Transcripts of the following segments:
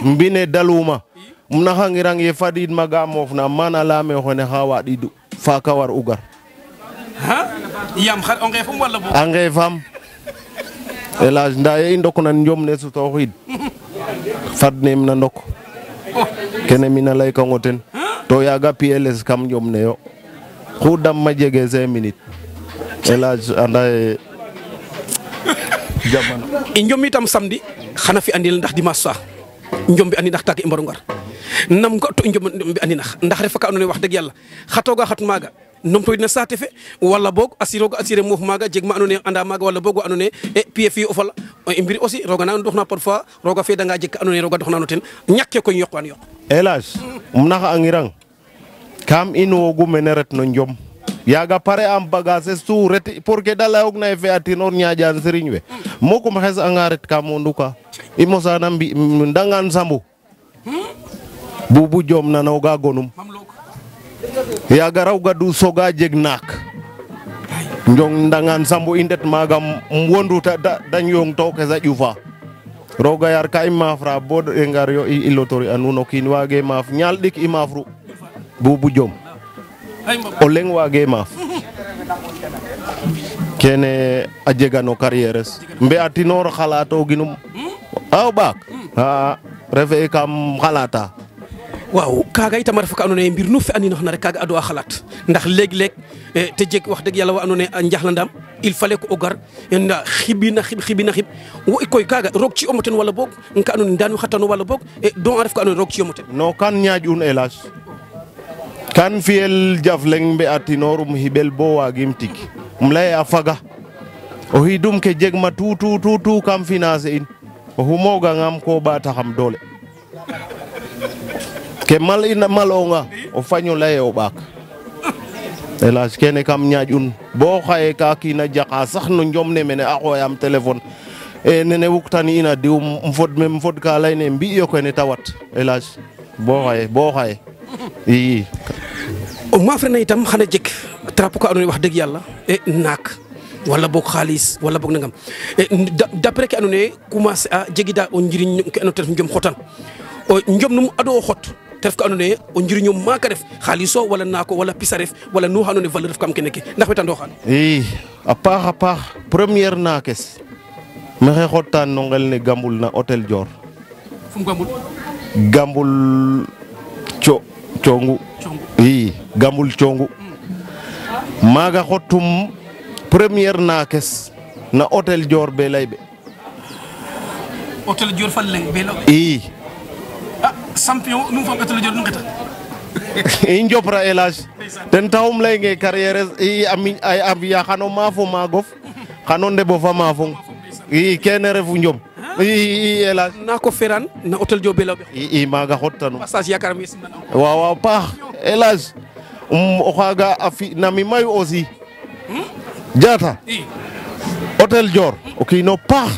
mbine daluma naxangirang ye fadiid maga moof na mana lame xone xa waɗidu faaka war u gar ha yam xar o ngefum wala bo a ngefam Elhadj nda ye i ndokna njom ne sutooxiid fadneem na ndok kene mina laykango ten to yaaga PLS kam njom ne yo xu damma jege 5 minutes Elhadj anda ye jamano i njom itam samedi xana fi andil ndax dimanche soir njom bi andi ndax tak i mbaro ngar nam ga to njom bi andi ndax refa ka andoona ye wax dëgg yàlla xatoga xat maaga numtoyid na saate fe wala boog assurer moof maaga jeg ma andoona yee anda maaga wala boog wa andoona yee PFI o fala i mbir aussi roga na doxna parfois roga feedanga jeg ka andoona yee roga doxna no ten ñakke koy yoqwan yoq Elhadj naxa'angirang kam inwoogu mene ret no njom yaaga pare am bagage tout ret pour que da layoogna ye fi'atinoor ñaaƴaan sëriñ we mokum xesanga ret ka mo nduka i mosaana mbi ndangaan sambu bubu joom nanooga gonum yaaga raw gadu soga jeg naak njong ndangaan sambu i ndet maaga wondu da ñoong to ke sa ƴufa roga yar ka i maafra bo i ngar yo i lotori a nuun o kiin waage maaf ñaal ɗik i maafru bubu joom o leŋ waage maaf kene a jega no carrière es mbe'atinoor xalatoginum a o ɓaak a refe kam xalata waaw kaaga itam a refa ka andoona yee mbir nu fi'aninoxna rek kaaga ado a xalaat ndax léeg-léeg te jeg wax dëgg yàlla wa andoona yee a njaxlandam il fallait que o gar nda xibina xib wo koy kaaga roog ci omo ten wala boog ka andoona yee ndaan wi xatano wala boog don a ref ka andoona yee roog ci omo ten no kan ñaaƴ'un Elhadj kan fiyel jaf leŋ mbe'atinoor xiɓel bo waagim tig lay a faga o xiidum ke jegma tout kam financer in o xumogangam ko ɓaataxam doole ke mal ina malonga o faño lay o ɓaak Elhadj kene kam ñaaƴ'un bo xaye ka kiina jaqa sax no njom ne mene a xooyam téléphone nene wuktani ina diw fod ka layne mbi'yo kene ta wat Elhadj bo xaye i o maaf rena itam xana jeg trapo ka andoona yee wax dëgg yàlla naak wala boog xaalis wala boog nangam d'après ke andoona yee commencer a jegida o njiriñ ke andoona yee ten ref njom xotan o njom num ado o xot te ref ka andoona yee o njiriñum maaka ref xaaliso wala naako wala pisa ref wala nu andoona yee valeur ref kam kene ke ndax wetandooxaan i a paax première naakes maxey xotaan no ngel ne Gambul na hôtel Dior fum Gambul Gambul Congu i Gambul Congu maaga xotum première naakes na hôtel Dior be layɓe hôtel Dior fal leng be law i champion num fam hôtel Dior nu ngeta i njopra Elhadj ten taxum laynge carrière i a fi'a xano maafo maagof xano ndebo fa maafong i kene refu njom i Elhadj naako feran na hôtel Dior be law i maaga xottanum passage yakaram yesim waaw paax Elhadj o xaaga a fi na mi mayu aussi Diatta hôtel Dior o kiino paax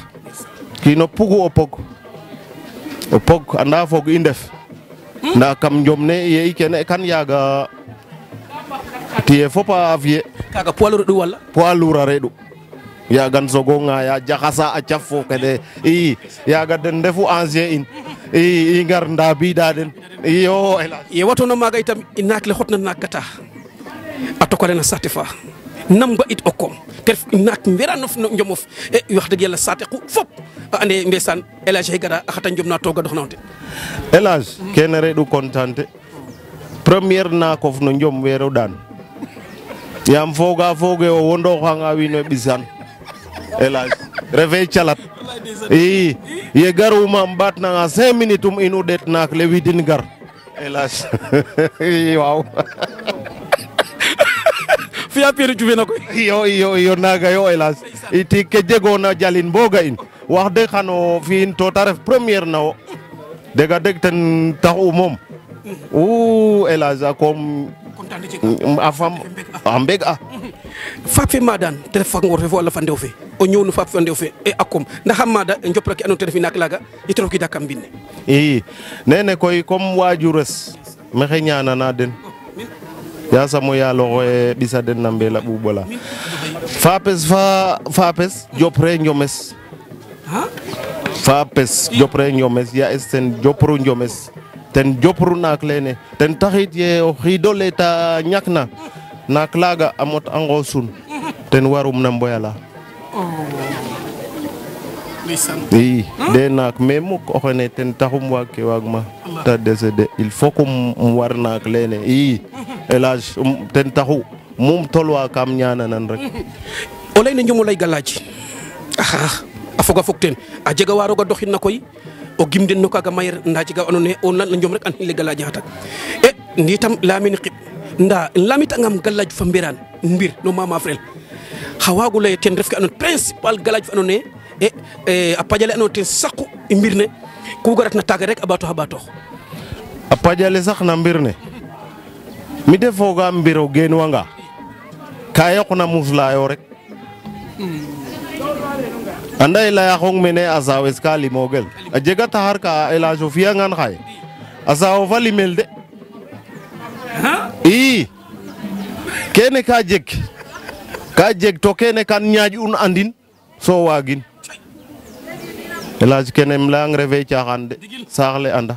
kiino pugu o pog anda foog i ndef nda kam njom ne ye i kene kan yaaga tiye fop a fiye kaaga poids lourd reɗ'u wala poids lourd a reɗ'u yaagan sogo ŋaaya jaxasa a caf fo kene i yaaga den ndefu ancien in i ngar ndabida den iyo Elhadj ye watona maaga itam naak le xotna naak kata a tokale na saate fa nam ba it o koom te ref naak mberanof no njomof wax dëgg yàlla saate ku fop a ande ndeysaan Elhadj xe gara a xata njom na tooga doxna o ten Elhadj kene reɗ'u contente première naakof no njom weero daan yaam fooge o wondoxanga wiin we ɓisan Elhadj refe calat i ye garuma mbaatnanga 5 minutes inu ɗeet naak le widin gar Elhadj waaw fiya Pierre Diouf na koy iyo naga yo Elhadj iti ke jegoona jalin bo ga in wax deg xano fi'in to ta ref première na wo dega deg ten taxu moom u Elhadj a koom a fam a mbeg a faak fe maadaan te ref fak ngor fe fo wala fa ndew fe o ñëw no faak fe ndew fe a kom ndax a maada njopra ke andoona yee te ref naak laaga i rokiida kam mbind ne i nene koy comme waajures maxey ñaanana den yasam o yaal oxe ɓisa den na mbeel a ɓuuɓ ola fapes jopre njomes fa pes jopre njomes ya es ten jopru njomes ten jopru naak lene ten taxit ye o xiidole ta ñakna naak laga a mot a ngosun ten warum na mboyala i de naak mais muk o xene ten taxum waag ke waag ma ta décédé il faut que war naak lene i elage ten taxu mum tolwa kam ñananan rek o leyna njom o lay galaaj a foga fog teen a jega wa roog a doxin na koy o gimden no kaaga mayer nda jega wa andoona yee o nan njom rek an le galaaj xatak e ndi tam layamine qib nda lamitangam galaaj fa mbiraan mbir no mama frel xa waago lay ten ref ke andoona principal galaaj fa andoona yee a paƴale andoona ten saqu i mbir ne ku garatna taaga rek a ɓaatoox a ɓaatoox a paƴale sax na mbir ne mi de foogaam mbir o geenwanga ka yoqna muslaayo rek anda laya xong mene a sawes ka limogel a jega taxar ka Elage o fiyangan xaye a sawo fa limel de i kene ka jeg to kene kan ñaaƴ un andin so waagin Elage kene im layang refe caaxaan de saax le anda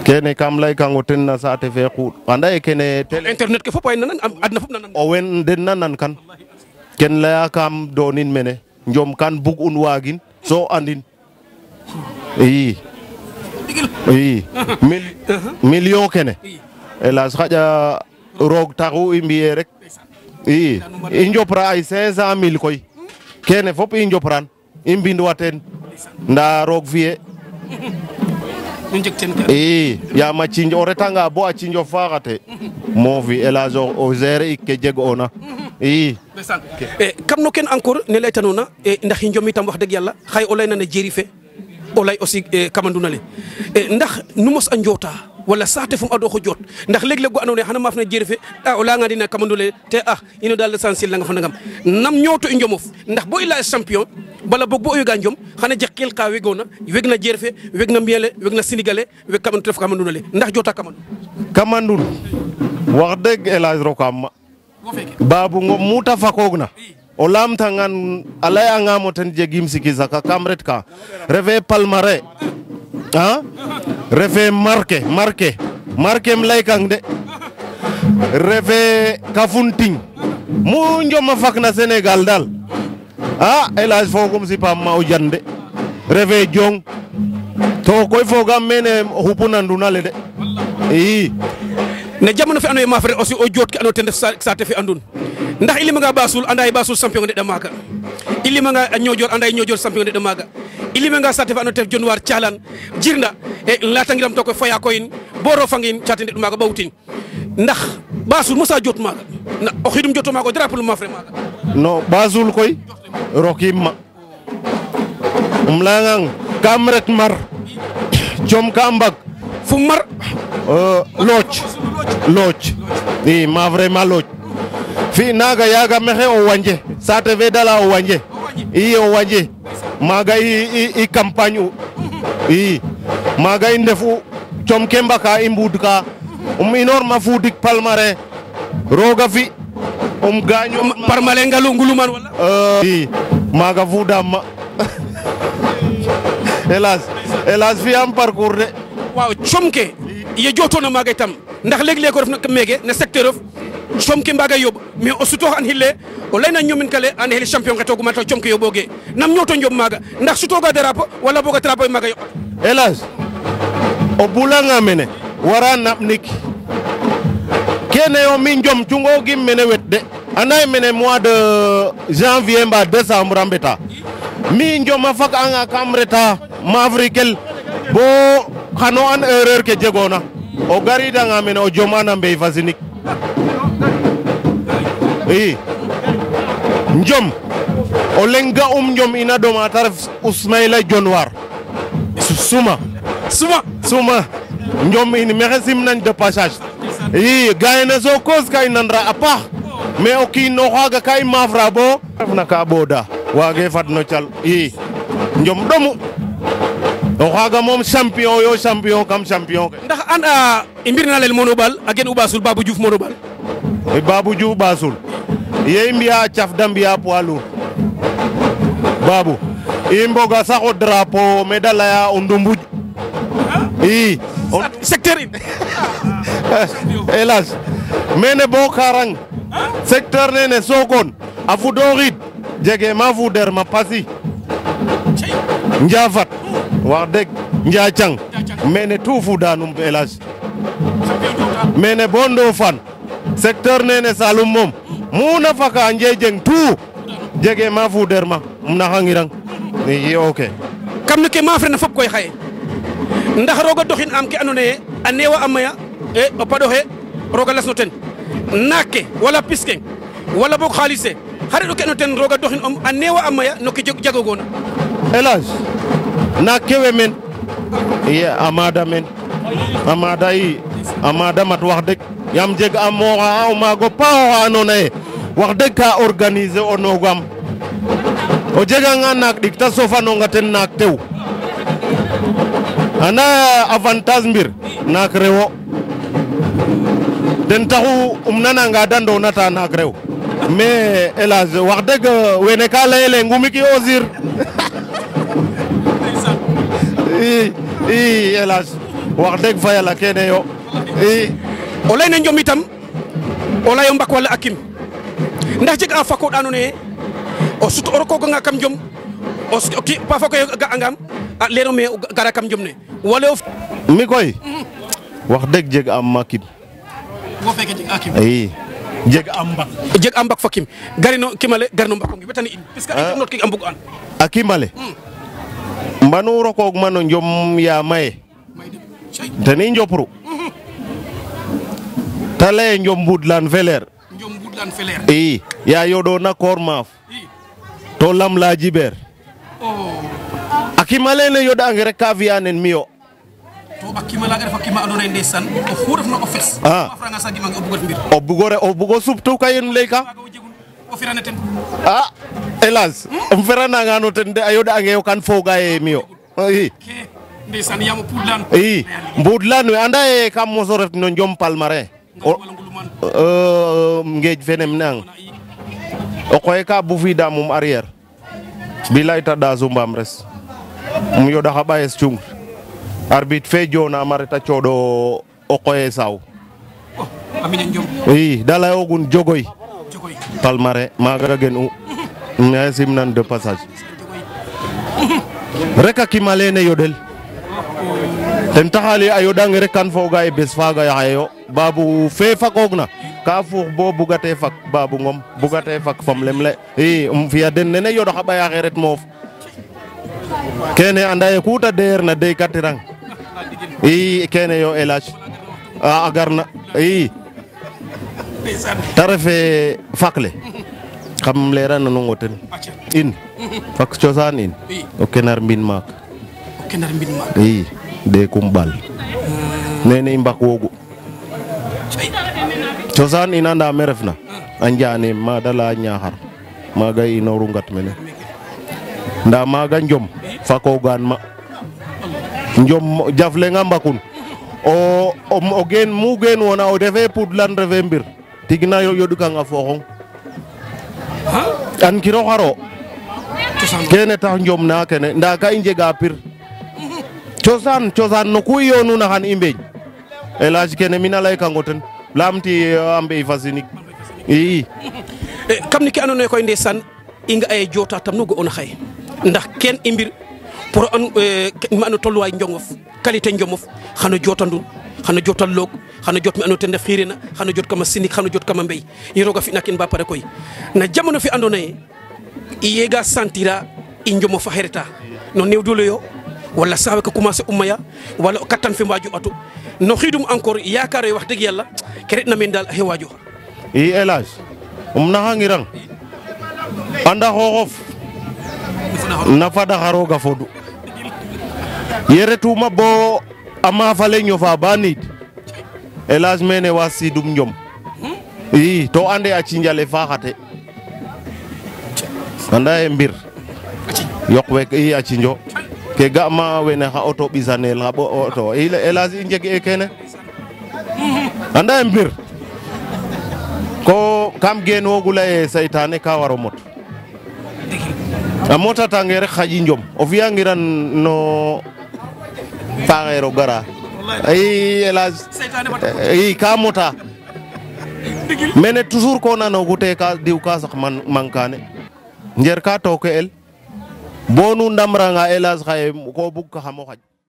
kene kam lay kango ten na saate fe xuuɗ anda ye kene internet ke fop ay nanan adna fop nanan o wen den nanan kan ken laya kam doonin mene njom kan bug un waagin so andin i million kene Elage xaƴa roog taxu i mbi'e rek i njopra ay 500 000 koy kene fop i njopran i mbindwa teen nda roog fi'e yaam a cinj o retanga bo a cinjof faaxate moofi Elage o gérer ik ke jeg'oona i kam no ken encore ne laytanoona ndax i njom itam wax dëgg yàlla xaye o layna ne jeri fe o lay aussi kamanduna le ndax nu mos a njoota wala saate fum aɗo xo joot ndax leg-leg go andoona yee xana maaf na jeri fe o layanga dina kamandule te ino daal l'essentiel nanga fo nangam nam ñooto i njomof ndax bo i laya champion bala boog bo o yoga njom xana jeg kel ka wegoona weg na jeri fe weg na mbiyele weg na sénégalais weg kamandu ref kamanduna le ndax joota kamandun wax dëgg Elage rokaam ma Babou Ngom mu ta fakoogna o laamtangan a layangam o ten jegim siki saka kam ret ka refe palmarin refe marqué im laykang de refe Kafountine mu njoma fak na Sénégal dal Elage fogum sipam ma o jan de refe Jong to koy fogam mene xupuna nduna le de i ne jamono fe andoona yee ma frère aussi o joot ke andoona ten ref saate fe andun ndax i limanga Bassoul anda ye Bassoul champion ndeɗa maaga i limanga a Niodior anda ye Niodior champion ndeɗa maaga i limanga saate fe andoona te Dionewar Thialane Djirnda latangiram to koy foya koyin bo rofangin caate ndeɗ maaga ɓawtin ndax Bassoul mosa joot maaga o xiidum joto maaga o drapeau ma frère maaga non Bassoul koy rokiim ma layangang kam ret mar jom ka mbag fu mar looc i ma vraiment looc fi naga yaga mexe o wanje saate fe dala o wanje o wanje maga i campagne u maga i ndefu com ke mbaka i mbud ka inoor ma fudik palmarin roga fi gaño parmale ngalu nguluman wala maga fudam ma Elage fi am parcours de waaw comke ye jotona maaga itam ndax léeg-léeg ko ref na meke no secteur of comke mbaga yoɓ mais o sutoox an xile o layna ñomin kale ande xile champion ke toguma ta comke yoɓoge nam ñooto njoɓ maaga ndax sutoga drapeau wala boga drapeau maaga yoɓ Elage o bulanga mene wara naɓnik kene yo mi njom cungogim mene wet de anda mene mois de janvier mba décembre a mbeta mi njoma fak anga kam reta mavrikel bo xano an erreur ke jegona o garidanga mene o jomana mbey fa sinig njom o lenga njom ina doma ta ref Ismaila Dionewar suma njom in mexe simnañ de passage gayene so cause ka i nanra a paax mais o kiin o xaaga ka i maafra bo refna ka ɓooda waage fad no cal njom ɗomu o xaaga moom champion kam champion ke ndax i mbirna lel mono ɓaal a gen u Bassoul Babou Diouf mono ɓaal Babou Diouf Bassoul ye i mbiya a caf da mbiya poids lourd Babou i mboga sax o drapeau me da leya o Ndumbuj i secteur in hélas mene bo Karang secteur nene Sokone a fudoxid jege ma fuder ma Passy Njafat wax deg Njacang mene tout fudanum hélas mene bo Ndofane secteur nene Saloum moom mu na faka Njejeng tout jege ma fuder ma naxangirang i ok kam ne ke ma frena fop koy xaye ndax roga doxin am ke andoona yee a neewa a maya o paɗoxe roga lasno ten naak ke wala pis ke wala boog xaalis fe xa reɗ'u ke no ten roga doxin a neewa a maya no ke jagogoona hélas naak ke we men i Amada men Amada i Amada mat wax deg yaam jeg a mooxa o maag o paax oxa andoona yee wax deg ka organiser o noogam o jeganga naak ɗik ta sofanonga ten naak tew anda avantage mbir naak rewo den taxu nananga da ndonata naak rew mais hélas wax deg wene ka layele ngumiki o sir i hélas wax deg fa yala kene yo i o layna Njom itam o layo mbak wala a kim ndax jeg a fako andoona yee o sut o rokoganga kam Njom o ki pa fako ga'angam a leero me gara kam Njom ne wala mi koy wax deg jeg am ma kim wo feke jeg a kim i jeg am mbak jeg a mbak fa kim garino kimale garino mbakongi wetani in parce que not ke a mbug an a kimale mbanu rokoog ma no Njom ya maye ten i njopru ta leye Njom mbudlan feleer Njom mbudlan feleer i ya yoɗona koor maaf to lam la jibeer a kima lene yoɗange rek ka fiya nen miyo to a kima laga refa kima andoona yee ndeysaan oxu refna o fes a franga sa gimange o bugot mbir o bugo suptu ka yen leyka o firane ten a hélas um ferananga no ten de a yoɗange yo kan foga ye miyo i ndeysaan yaam o pudlan i mbudlan we anda ye kam moso ref no Njom Palmarin ngeej fenem nang o qoye ka bufida mum arrière bilay ta da sumbam res yoɗa xa ɓayes cung arbitre fe jona ma reta coɗo o qoye saw i da layogun jogoy Palmarin maga gen u ne simnan de passage rek a kima lene yoɗel ten taxali a yoɗange rek kan foga e bes faga yaxeyo Babou fe fakogna ka fuux bo bugate fak Babou Ngom bugate fak fam lem le i fiya den nene yoɗo xa ɓaya xe ret moof kene anda ye ku ta deer na dey katirang i kene yo elage a garna i ta refe fak le xam lera nanongo ten in fak cosaan in o kenar mbin maak i de kumbal nene i mbak wogu cosaan ina nda me refna a njane ma da la Ñaxar maga inoru ngat mene nda maga Njom fakogan ma Njom jaflenga mbakun o gen mu gen wona o defe pudlan refe mbir tigna yoɗkanga fooxong an kiro xaro kene tax Njom na kene nda ka i njega pir cosaan no ku yonuna xan i mbeñ elage kene mina lay kango ten lamti ambe i fasinik i kam ni ke andoona yee koy ndeysaan i nga aye jota tam no ga'oona xaye ndax ken i mbir pour ma ando tolluwaay Njongof qualité Njomof xano jotandun xano jotal loog xano jot me ando ten ref xirina xano jot kama sinik xano jot kama mbey i roga fi nakin ba pare koy na jamono fi andoona yee i yega sentira i Njomof a xereta no neew doole yo wala sawe ko commencer umaya wala o kattan fe mbaju atu no xidum encore yakare wax deug yalla ke retna men dal he waju i elage naxangirang anda xoxof na fada xaroga fodu yeretuma bo a mafale ñofa ba niid elage mene wa sidum Njom i to ande a cinjale faxate anda ye mbir yok wek i a cinjo ke ga ma wene xa auto ɓisanel xa ɓo auto elage i njeg e kene anda mbir ko kam geen wogu leye seytane ka waro mot a motatange rek xaƴi njom o fi'angiran no paxeer o gara ay Elhadj i ka mota mene toujours ko nanoogu te ka diw ka sax mankane njer ka tooke el bo nu ndamranga Elhadj xaye ko bug ka xam o xaƴ